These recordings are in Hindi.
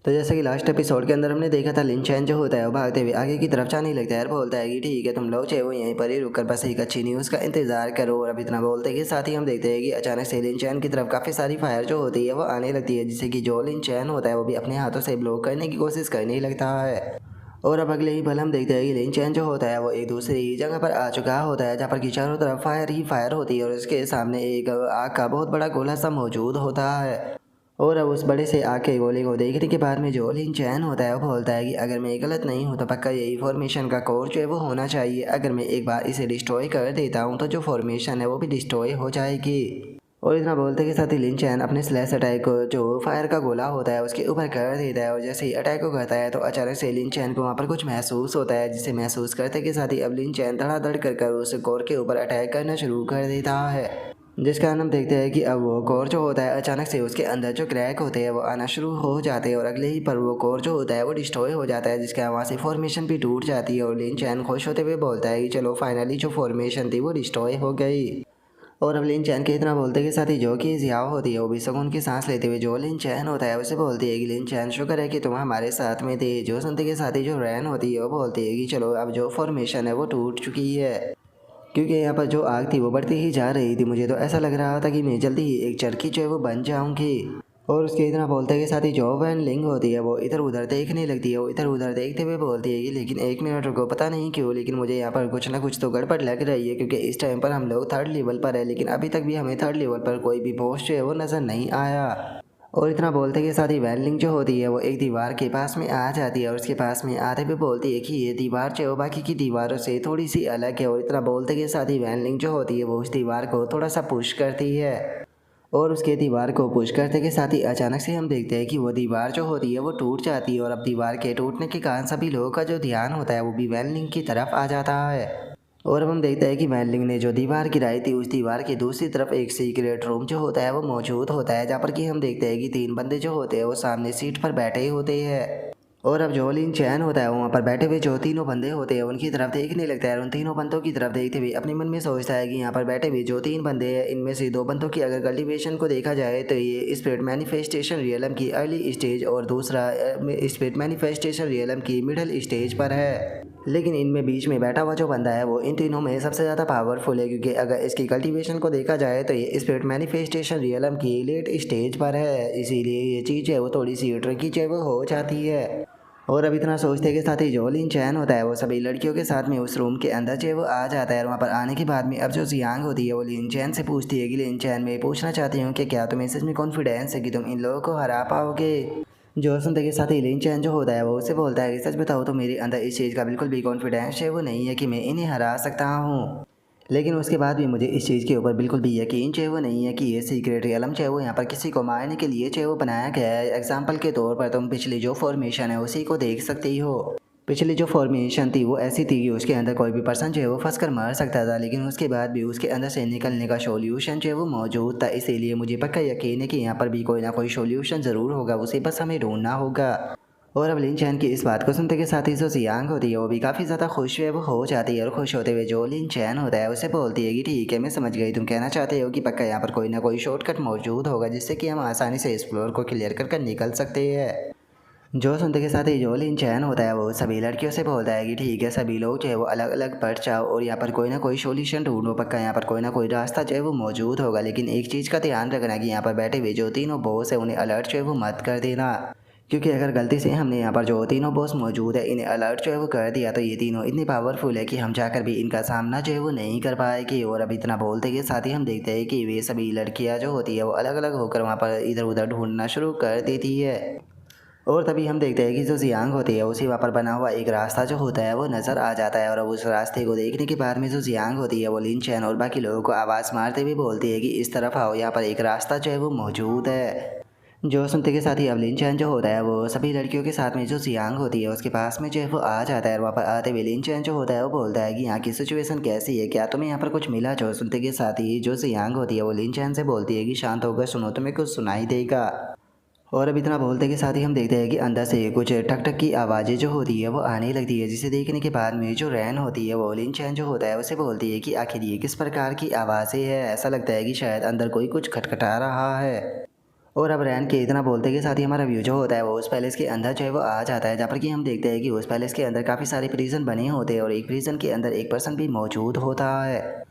तो जैसे कि लास्ट एपिसोड के अंदर हमने देखा था लिन चैन जो होता है वो भागते हुए आगे की तरफ जाने लगता है और बोलता है कि ठीक है तुम लोग चाहे वो यहीं पर ही रुककर बस एक अच्छी न्यूज़ का इंतजार करो। और अब इतना बोलते के साथ ही हम देखते हैं कि अचानक से लिन चैन की तरफ काफ़ी सारी फायर जो होती है वो आने लगती है, जिससे कि जो लिन चैन होता है वो भी अपने हाथों से ब्लॉक करने की कोशिश करने लगता है। और अब अगले ही पल हम देखते हैं कि लिन चैन जो होता है वो एक दूसरी जगह पर आ चुका होता है, जहाँ पर कि चारों तरफ फायर ही फायर होती है और उसके सामने एक आग का बहुत बड़ा गोला सा मौजूद होता है। और अब उस बड़े से आग के गोले को देखने के बाद में जो लिन चैन होता है वो बोलता है कि अगर मैं गलत नहीं हूँ तो पक्का यही फॉर्मेशन का कोर जो है वो होना चाहिए। अगर मैं एक बार इसे डिस्ट्रॉय कर देता हूँ तो जो फॉर्मेशन है वो भी डिस्ट्रॉय हो जाएगी। और इतना बोलते के साथ ही लिन चैन अपने स्लैश अटैक को जो फायर का गोला होता है उसके ऊपर कर देता है। और जैसे ही अटैक को करता है तो अचानक से लिन चैन को वहाँ पर कुछ महसूस होता है, जिसे महसूस करते के साथ ही अब लिन चैन धड़ाधड़ कर उस कोर के ऊपर अटैक करना शुरू कर देता है। जिस कारण हम देखते हैं कि अब वो कोर जो होता है अचानक से उसके अंदर जो क्रैक होते हैं वो आना शुरू हो जाते हैं और अगले ही पर वो कोर जो होता है वो डिस्ट्रॉय हो जाता है, जिसके वहाँ से फॉर्मेशन भी टूट जाती है। और लिन चैन खुश होते हुए बोलता है कि चलो फाइनली जो फॉर्मेशन थी वो डिस्ट्रॉय हो गई। और अब लिन चैन के इतना बोलते के साथ ही जो कि जियाओ होती है वो भी सुकून की सांस लेते हुए जो लिन चैन होता है उसे बोलती है कि लिन चैन शुक्र है कि तुम हमारे साथ में थे। जो सुनते के साथ ही जो रैन होती है वो बोलती है कि चलो अब जो फॉर्मेशन है वो टूट चुकी है, क्योंकि यहाँ पर जो आग थी वो बढ़ती ही जा रही थी। मुझे तो ऐसा लग रहा था कि मैं जल्दी ही एक चरखी जो है वो बन जाऊंगी। और उसके इतना बोलते के साथ ही जो वैन लिंग होती है वो इधर उधर देखने लगती है। वो इधर उधर देखते हुए बोलती है कि लेकिन एक मिनट रुको, पता नहीं क्यों लेकिन मुझे यहाँ पर कुछ ना कुछ तो गड़बड़ लग रही है, क्योंकि इस टाइम पर हम लोग थर्ड लेवल पर है लेकिन अभी तक भी हमें थर्ड लेवल पर कोई भी बॉस जो है वो नज़र नहीं आया। और इतना बोलते के साथ ही वैनलिंग जो होती है वो एक दीवार के पास में आ जाती है और उसके पास में आते हुए बोलती है कि ये दीवार जो है वो बाकी की दीवारों से थोड़ी सी अलग है। और इतना बोलते के साथ ही वैनलिंग जो होती है वो उस दीवार को थोड़ा सा पुश करती है। और उसके दीवार को पुश करते के साथ ही अचानक से हम देखते हैं कि वो दीवार जो होती है वो टूट जाती है। और अब दीवार के टूटने के कारण सभी लोगों का जो ध्यान होता है वो भी वैनलिंग की तरफ आ जाता है। और अब हम देखते हैं कि वैनलिंग ने जो दीवार गिराई थी उस दीवार की दूसरी तरफ एक सीक्रेट रूम जो होता है वो मौजूद होता है, जहाँ पर कि हम देखते हैं कि तीन बंदे जो होते हैं वो सामने सीट पर बैठे होते हैं। और अब जो लिन चैन होता है वहाँ पर बैठे हुए जो तीनों बंदे होते हैं उनकी तरफ देखने लगता है और उन तीनों बंदों की तरफ देखते हुए अपने मन में सोचता है कि यहाँ पर बैठे हुए जो तीन बंदे हैं इनमें से दो बंदों की अगर कल्टीवेशन को देखा जाए तो ये स्पिरिट मैनिफेस्टेशन रियलम की अर्ली स्टेज और दूसरा स्पिरिट मैनिफेस्टेशन रियलम की मिडल स्टेज पर है। लेकिन इनमें बीच में बैठा हुआ जो बंदा है वो इन तीनों में सबसे ज़्यादा पावरफुल है, क्योंकि अगर इसकी कल्टीवेशन को देखा जाए तो ये स्पिरिट मैनिफेस्टेशन रियलम की लेट स्टेज पर है, इसीलिए ये चीज़ है वो थोड़ी सी ट्रिकी जो है वो हो जाती है। और अब इतना सोचते के साथ ही जो लिन चैन होता है वो सभी लड़कियों के साथ में उस रूम के अंदर जो है वो आ जाता है। और वहाँ पर आने के बाद में अब जो जियांग होती है वो लिन चैन से पूछती है कि लिन चैन मैं पूछना चाहती हूँ कि क्या तुम्हें सच में कॉन्फिडेंस है कि तुम इन लोगों को हरा पाओगे। जो सुनते के साथ ही लिन चैन जो होता है वो उससे बोलता है कि सच बताओ तो मेरे अंदर इस चीज़ का बिल्कुल भी कॉन्फिडेंस है वो नहीं है कि मैं इन्हें हरा सकता हूँ। लेकिन उसके बाद भी मुझे इस चीज़ के ऊपर बिल्कुल भी यकीन चाहे वो नहीं है कि ये सीक्रेट रियलम चाहे वो यहाँ पर किसी को मारने के लिए चाहे वो बनाया गया है। एग्जाम्पल के तौर पर तुम पिछली जो फॉर्मेशन है उसी को देख सकती हो। पिछली जो फॉर्मेशन थी वो ऐसी थी कि उसके अंदर कोई भी पर्सन जो है वो फंस कर मर सकता था, लेकिन उसके बाद भी उसके अंदर से निकलने का सॉल्यूशन जो है वो मौजूद था। इसीलिए मुझे पक्का यकीन है कि यहाँ पर भी कोई ना कोई सॉल्यूशन ज़रूर होगा, उसे बस हमें ढूंढना होगा। और अब लिन चैन की इस बात को सुनते के साथ ही जो जियांग होती है वो भी काफ़ी ज़्यादा खुश है वो हो जाती है। और खुश होते हुए जो लिन चैन होता है उसे बोलती है कि ठीक है मैं समझ गई, तुम कहना चाहते हो कि पक्का यहाँ पर कोई ना कोई शॉर्टकट मौजूद होगा जिससे कि हम आसानी से इस फ्लोर को क्लियर कर निकल सकते हैं। जो सुनते के साथ ही जो लिन चैन होता है वो सभी लड़कियों से बोलता है कि ठीक है सभी लोग जो है वो अलग अलग बढ़ जाओ और यहाँ पर कोई ना कोई सोल्यूशन ढूंढो, पक्का यहाँ पर कोई ना कोई रास्ता जो है वो मौजूद होगा। लेकिन एक चीज़ का ध्यान रखना कि यहाँ पर बैठे हुए जो तीनों बॉस है उन्हें अलर्ट जो है वो मत कर देना, क्योंकि अगर गलती से हमने यहाँ पर जो तीनों बॉस मौजूद है इन्हें अलर्ट जो है वो कर दिया तो ये तीनों इतने पावरफुल है कि हम जाकर भी इनका सामना जो है वो नहीं कर पाएंगे। और अब इतना बोलते के साथ ही हम देखते हैं कि वे सभी लड़कियाँ जो होती है वो अलग अलग होकर वहाँ पर इधर उधर ढूंढना शुरू कर देती है। और तभी हम देखते हैं कि जो जियांग होती है उसी वहाँ पर बना हुआ एक रास्ता जो होता है वो नज़र आ जाता है। और अब उस रास्ते को देखने के बाद में जो जियांग होती है वो लिन चैन और बाकी लोगों को आवाज़ मारते हुए बोलती है कि इस तरफ आओ, यहाँ पर एक रास्ता जो है वो मौजूद है। जो सुनते के साथ ही अब लिन चैन जो होता है वो सभी लड़कियों के साथ में जो जियांग होती है उसके पास में जो है वो आ जाता है। और वहाँ पर आते हुए लिन चैन जो होता है वो बोलता है कि यहाँ की सिचुएशन कैसी है, क्या तुम्हें यहाँ पर कुछ मिला। जो सुनते के साथ ही जो जियांग होती है वो लिन चैन से बोलती है कि शांत होकर सुनो, तुम्हें कुछ सुनाई देगा। और अब इतना बोलते के साथ ही हम देखते हैं कि अंदर से कुछ टक टक की आवाज़ें जो होती है वो आने लगती है, जिसे देखने के बाद में जो रैन होती है वो लिन चैन जो होता है उसे बोलती है कि आखिर ये किस प्रकार की आवाज़ें हैं, ऐसा लगता है कि शायद अंदर कोई कुछ खटखटा रहा है। और अब रैन के इतना बोलते के साथ ही हमारा व्यू जो होता है वो उस पैलेस के अंदर जो है वो आ जाता है, जहाँ पर कि हम देखते हैं कि उस पैलेस के अंदर काफ़ी सारे प्रिजन बने होते हैं और एक प्रिजन के अंदर एक पर्सन भी मौजूद होता है।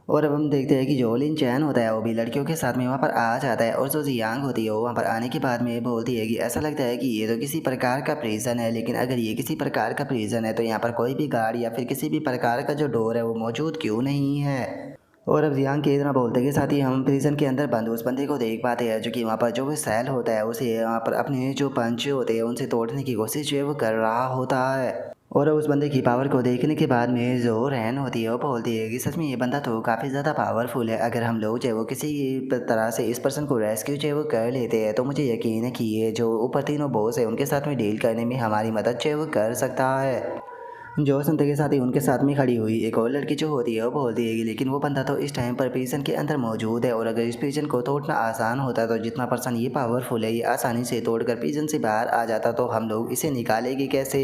और अब हम देखते हैं कि जो लिन चैन होता है वो भी लड़कियों के साथ में वहाँ पर आ जाता है और जो जियांग होती है वो वहाँ पर आने के बाद में बोलती है कि ऐसा लगता है कि ये तो किसी प्रकार का प्रिजन है, लेकिन अगर ये किसी प्रकार का प्रिजन है तो यहाँ पर कोई भी गार्ड या फिर किसी भी प्रकार का जो डोर है वो मौजूद क्यों नहीं है। और अब जियांग के इतना बोलते के साथ ही हम प्रिजन के अंदर बंद उस बंदे को देख पाते हैं, जो कि वहाँ पर जो भी सेल होता है उसे वहाँ पर अपने जो पंच होते हैं उनसे तोड़ने की कोशिश जो है वो कर रहा होता है। और उस बंदे की पावर को देखने के बाद में जो रैन होती है वो बोलती है कि सच में ये बंदा तो काफ़ी ज़्यादा पावरफुल है, अगर हम लोग जो है वो किसी तरह से इस पर्सन को रेस्क्यू जो है वो कर लेते हैं तो मुझे यकीन है कि ये जो ऊपर तीनों बॉस है उनके साथ में डील करने में हमारी मदद जो है वो कर सकता है। जो सुनते के साथ ही उनके साथ में खड़ी हुई एक और लड़की जो होती है वो बोलती है कि लेकिन वो बंदा तो इस टाइम पर प्रिजन के अंदर मौजूद है और अगर इस प्रिजन को तोड़ना आसान होता तो जितना पर्सन ये पावरफुल है ये आसानी से तोड़कर प्रिजन से बाहर आ जाता तो हम लोग इसे निकालेंगे कैसे।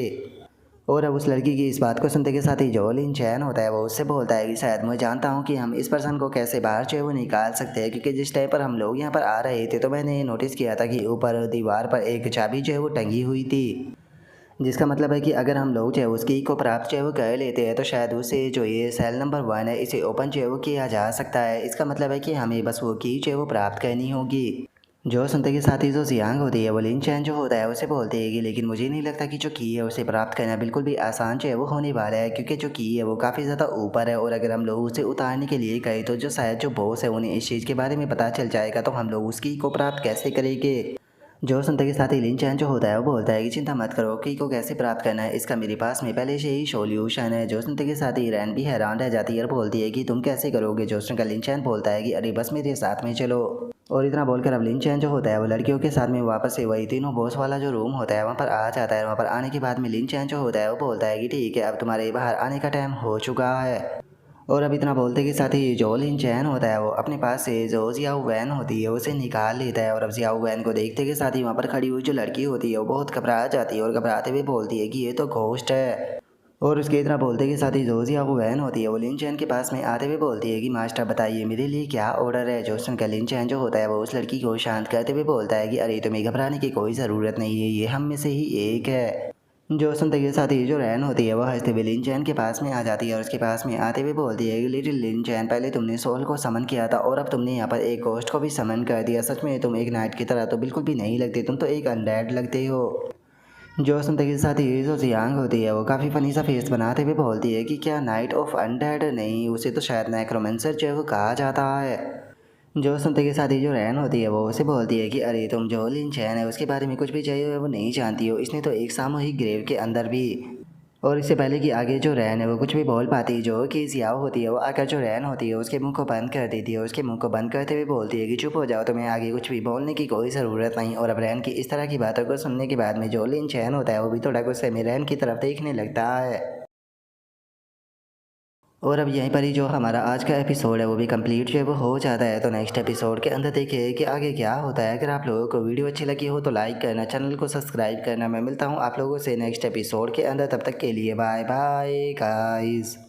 और अब उस लड़की की इस बात को सुनते के साथ ही जो लिन चैन होता है वो उससे बोलता है कि शायद मैं जानता हूँ कि हम इस पर्सन को कैसे बाहर जो है वो निकाल सकते हैं, क्योंकि जिस टाइम पर हम लोग यहाँ पर आ रहे थे तो मैंने नोटिस किया था कि ऊपर दीवार पर एक चाबी जो है वो टंगी हुई थी, जिसका मतलब है कि अगर हम लोग जो है उस की को प्राप्त जो है वो कर लेते हैं तो शायद उससे जो ये सेल नंबर 1 है इसे ओपन जो है वो किया जा सकता है। इसका मतलब है कि हमें बस वो की जो है वो प्राप्त करनी होगी। जो सुनते के साथ ही जो जियांग होती है वो लिन चैन जो होता है उसे बोलती है कि लेकिन मुझे नहीं लगता कि जो की है उसे प्राप्त करना बिल्कुल भी आसान जो है वो होने वाला है, क्योंकि जो की है वो काफ़ी ज़्यादा ऊपर है और अगर हम लोग उसे उतारने के लिए गए तो जो शायद जो बॉस है उन्हें इस चीज़ के बारे में पता चल जाएगा तो हम लोग उस की को प्राप्त कैसे करेंगे। जो सुनते के साथ ही लिन चैन जो होता है वो बोलता है कि चिंता मत करो, की को कैसे प्राप्त करना है इसका मेरे पास में पहले से ही सॉल्यूशन है। जो सुनते के साथ ही रैन भी हैरान रह जाती है और बोलती है कि तुम कैसे करोगे। जो सुनकर लिन चैन बोलता है कि अरे बस मेरे साथ में चलो। और इतना बोलकर अब लिन चैन जो होता है वो लड़कियों के साथ में वापस से वही तीनों बॉस वाला जो रूम होता है वहाँ पर आ जाता है। वहाँ पर आने के बाद में लिन चैन जो होता है वो बोलता है कि ठीक है अब तुम्हारे बाहर आने का टाइम हो चुका है। और अब इतना बोलते के साथ ही जो लिन चैन होता है वो अपने पास से जो जियाओ वैन होती है उसे निकाल लेता है और अब जियाओ वैन को देखते के साथ ही वहाँ पर खड़ी हुई जो लड़की होती है वो बहुत घबरा जाती है और घबराते हुए बोलती है कि ये तो घोस्ट है। और उसके इतना बोलते के साथ ही जो जियाओ वैन होती है वो लिन चैन के पास में आते हुए बोलती है कि मास्टर बताइए मेरे लिए क्या ऑर्डर है। जो सुनकर लिन चैन जो होता है वो उस लड़की को शांत करते हुए बोलता है कि अरे तुम्हें घबराने की कोई ज़रूरत नहीं है, ये हम में से ही एक है। जो सुनते के साथ ही जो रैन होती है वह हंसते हुए लिन चैन के पास में आ जाती है और उसके पास में आते हुए बोलती है कि लिटिल लिन चैन पहले तुमने सोल को समन किया था और अब तुमने यहाँ पर एक गोस्ट को भी समन कर दिया, सच में तुम एक नाइट की तरह तो बिल्कुल भी नहीं लगते, तुम तो एक अनडेड लगते हो। जो सुनते के साथ ही जो जियांग होती है वो काफ़ी फनी सा फेस बनाते हुए बोलती है कि क्या नाइट ऑफ अनडेड नहीं, उसे तो शायद नेक्रोमेंसर जो है वो कहा जाता है। जो सुनते के साथ ही जो रैन होती है वो उसे बोलती है कि अरे तुम जो लिन चैन है उसके बारे में कुछ भी चाहिए वो नहीं जानती हो, इसने तो एक सामूहिक ग्रेव के अंदर भी। और इससे पहले कि आगे जो रैन है वो कुछ भी बोल पाती जो कि जियाओ होती है वो आकर जो रैन होती है उसके मुंह को बंद कर देती है। उसके मुंह को बंद करते हुए बोलती है कि चुप हो जाओ, तुम्हें आगे कुछ भी बोलने की कोई ज़रूरत नहीं। और अब रैन की इस तरह की बातों को सुनने के बाद में जो लिन चैन होता है वो भी थोड़ा गुस्से में रैन की तरफ देखने लगता है। और अब यहीं पर ही जो हमारा आज का एपिसोड है वो भी कंप्लीट जो है वो हो जाता है। तो नेक्स्ट एपिसोड के अंदर देखिए कि आगे क्या होता है। अगर आप लोगों को वीडियो अच्छी लगी हो तो लाइक करना, चैनल को सब्सक्राइब करना। मैं मिलता हूँ आप लोगों से नेक्स्ट एपिसोड के अंदर, तब तक के लिए बाय बाय गाइस।